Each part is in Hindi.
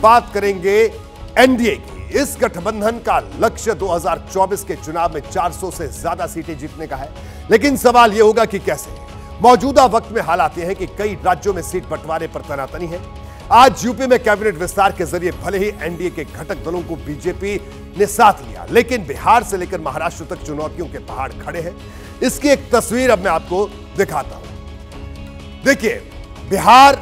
बात करेंगे एनडीए की। इस गठबंधन का लक्ष्य 2024 के चुनाव में 400 से ज्यादा सीटें जीतने का है, लेकिन सवाल यह होगा कि कैसे। मौजूदा वक्त में हालात यह है कि कई राज्यों में सीट बंटवारे पर तनातनी है। आज यूपी में कैबिनेट विस्तार के जरिए भले ही एनडीए के घटक दलों को बीजेपी ने साथ लिया, लेकिन बिहार से लेकर महाराष्ट्र तक चुनौतियों के पहाड़ खड़े हैं। इसकी एक तस्वीर अब मैं आपको दिखाता हूं। देखिए, बिहार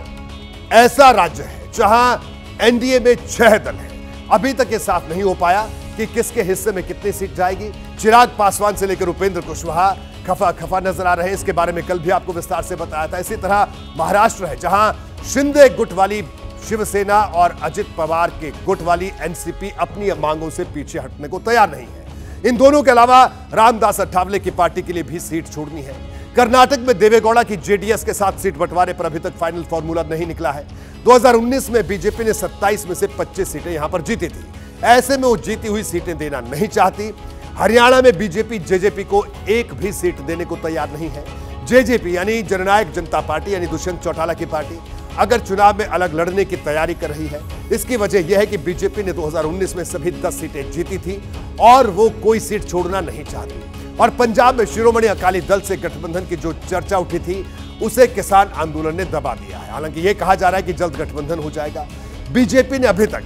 ऐसा राज्य है जहां एनडीए में 6 दल हैं। अभी तक यह साफ नहीं हो पाया कि किसके हिस्से में कितनी सीट जाएगी। चिराग पासवान से लेकर उपेंद्र कुशवाहा खफा खफा नजर आ रहे हैं। इसके बारे में कल भी आपको विस्तार से बताया था। इसी तरह महाराष्ट्र है जहां शिंदे गुट वाली शिवसेना और अजित पवार के गुट वाली एनसीपी अपनी मांगों से पीछे हटने को तैयार नहीं है। इन दोनों के अलावा रामदास अठावले की पार्टी के लिए भी सीट छोड़नी है। कर्नाटक में देवेगौड़ा की जेडीएस के साथ सीट बंटवारे पर अभी तक फाइनल फॉर्मूला नहीं निकला है। 2019 में बीजेपी ने 27 में से 25 सीटें यहां पर जीती थी। ऐसे में वो जीती हुई सीटें देना नहीं चाहती। हरियाणा में बीजेपी जेजेपी को एक भी सीट देने को तैयार नहीं है। जेजेपी यानी जननायक जनता पार्टी यानी दुष्यंत चौटाला की पार्टी अगर चुनाव में अलग लड़ने की तैयारी कर रही है। इसकी वजह यह है कि बीजेपी ने 2019 में सभी 10 सीटें जीती थी और वो कोई सीट छोड़ना नहीं चाहती। और पंजाब में शिरोमणि अकाली दल से गठबंधन की जो चर्चा उठी थी उसे किसान आंदोलन ने दबा दिया है। हालांकि यह कहा जा रहा है कि जल्द गठबंधन हो जाएगा। बीजेपी ने अभी तक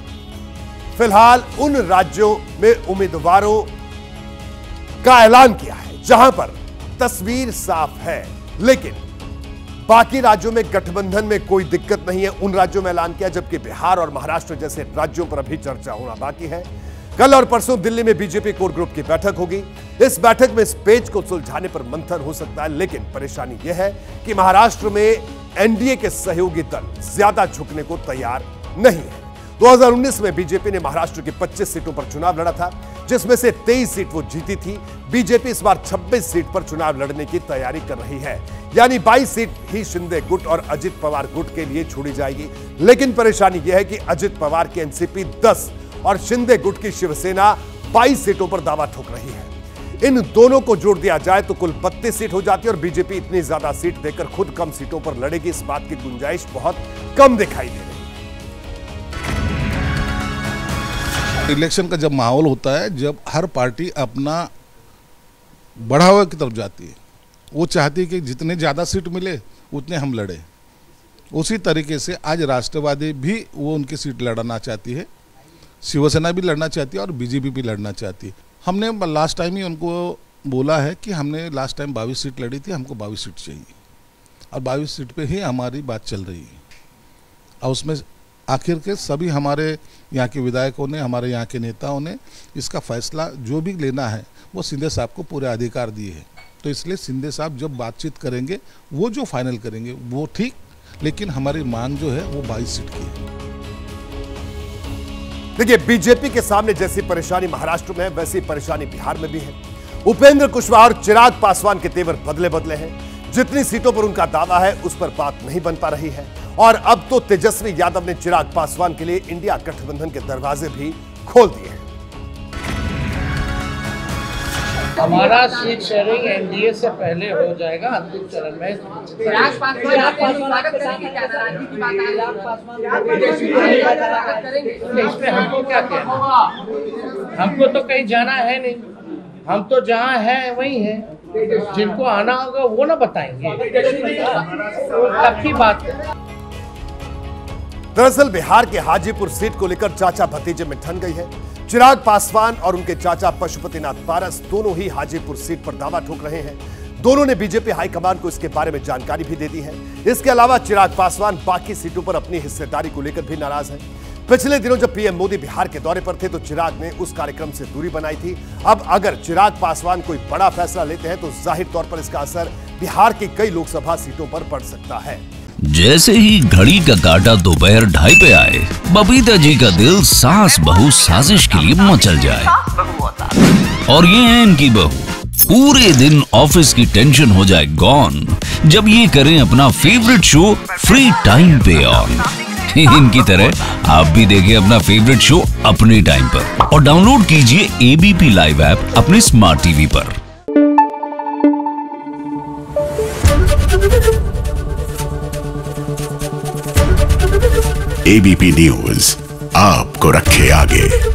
फिलहाल उन राज्यों में उम्मीदवारों का ऐलान किया है जहां पर तस्वीर साफ है, लेकिन बाकी राज्यों में गठबंधन में कोई दिक्कत नहीं है। उन राज्यों में ऐलान किया, जबकि बिहार और महाराष्ट्र जैसे राज्यों पर अभी चर्चा होना बाकी है। कल और परसों दिल्ली में बीजेपी कोर ग्रुप की बैठक होगी। इस बैठक में इस पेच को सुलझाने पर मंथन हो सकता है, लेकिन परेशानी यह है कि महाराष्ट्र में एनडीए के सहयोगी दल ज्यादा झुकने को तैयार नहीं है। 2019 में बीजेपी ने महाराष्ट्र की 25 सीटों पर चुनाव लड़ा था, जिसमें से 23 सीट वो जीती थी। बीजेपी इस बार 26 सीट पर चुनाव लड़ने की तैयारी कर रही है, यानी 22 सीट ही शिंदे गुट और अजित पवार गुट के लिए छोड़ी जाएगी। लेकिन परेशानी यह है कि अजित पवार की एनसीपी 10 और शिंदे गुट की शिवसेना 22 सीटों पर दावा ठोक रही है। इन दोनों को जोड़ दिया जाए तो कुल 32 सीट हो जाती है और बीजेपी इतनी ज्यादा सीट देकर खुद कम सीटों पर लड़ेगी, इस बात की गुंजाइश बहुत कम दिखाई दे रही है। इलेक्शन का जब माहौल होता है, जब हर पार्टी अपना बढ़ावा की तरफ जाती है, वो चाहती है कि जितने ज़्यादा सीट मिले उतने हम लड़े। उसी तरीके से आज राष्ट्रवादी भी वो उनकी सीट लड़ना चाहती है, शिवसेना भी लड़ना चाहती है और बीजेपी भी लड़ना चाहती है। हमने लास्ट टाइम ही उनको बोला है कि हमने लास्ट टाइम 22 सीट लड़ी थी, हमको 22 सीट चाहिए और 22 सीट पे ही हमारी बात चल रही है। और उसमें आखिर के सभी हमारे यहाँ के विधायकों ने, हमारे यहाँ के नेताओं ने इसका फैसला जो भी लेना है वो शिंदे साहब को पूरे अधिकार दिए हैं। तो इसलिए शिंदे साहब जब बातचीत करेंगे वो जो फाइनल करेंगे वो ठीक, लेकिन हमारी मांग जो है वो 22 सीट की है। देखिए, बीजेपी के सामने जैसी परेशानी महाराष्ट्र में है वैसी परेशानी बिहार में भी है। उपेंद्र कुशवाहा और चिराग पासवान के तेवर बदले बदले हैं। जितनी सीटों पर उनका दावा है उस पर बात नहीं बन पा रही है और अब तो तेजस्वी यादव ने चिराग पासवान के लिए इंडिया गठबंधन के दरवाजे भी खोल दिए हैं। हमारा सीट शेयरिंग एनडीए से पहले हो जाएगा अंतिम चरण में। चिराग पासवान स्वागत करेंगे क्या? राजनीति की बात करेंगे इसमें हमको क्या कहना? हमको तो कहीं जाना है नहीं, हम तो जहाँ हैं वहीं हैं। जिनको आना होगा वो ना बताएंगे, तब की बात है। दरअसल बिहार के हाजीपुर सीट को लेकर चाचा भतीजे में ठन गई है। चिराग पासवान और उनके चाचा पशुपतिनाथ पारस दोनों ही हाजीपुर सीट पर दावा ठोक रहे हैं। दोनों ने बीजेपी हाईकमान को इसके बारे में जानकारी भी दे दी है। इसके अलावा चिराग पासवान बाकी सीटों पर अपनी हिस्सेदारी को लेकर भी नाराज हैं। पिछले दिनों जब पीएम मोदी बिहार के दौरे पर थे तो चिराग ने उस कार्यक्रम से दूरी बनाई थी। अब अगर चिराग पासवान कोई बड़ा फैसला लेते हैं तो जाहिर तौर पर इसका असर बिहार की कई लोकसभा सीटों पर पड़ सकता है। जैसे ही घड़ी का काटा दोपहर 2:30 पे आए, बबीता जी का दिल सास बहू साजिश के लिए मचल जाए। और ये है इनकी बहू, पूरे दिन ऑफिस की टेंशन हो जाए गॉन जब ये करें अपना फेवरेट शो फ्री टाइम पे ऑन। इनकी तरह आप भी देखें अपना फेवरेट शो अपने टाइम पर और डाउनलोड कीजिए एबीपी लाइव ऐप अपने स्मार्ट टीवी पर। एबीपी न्यूज आपको रखे आगे।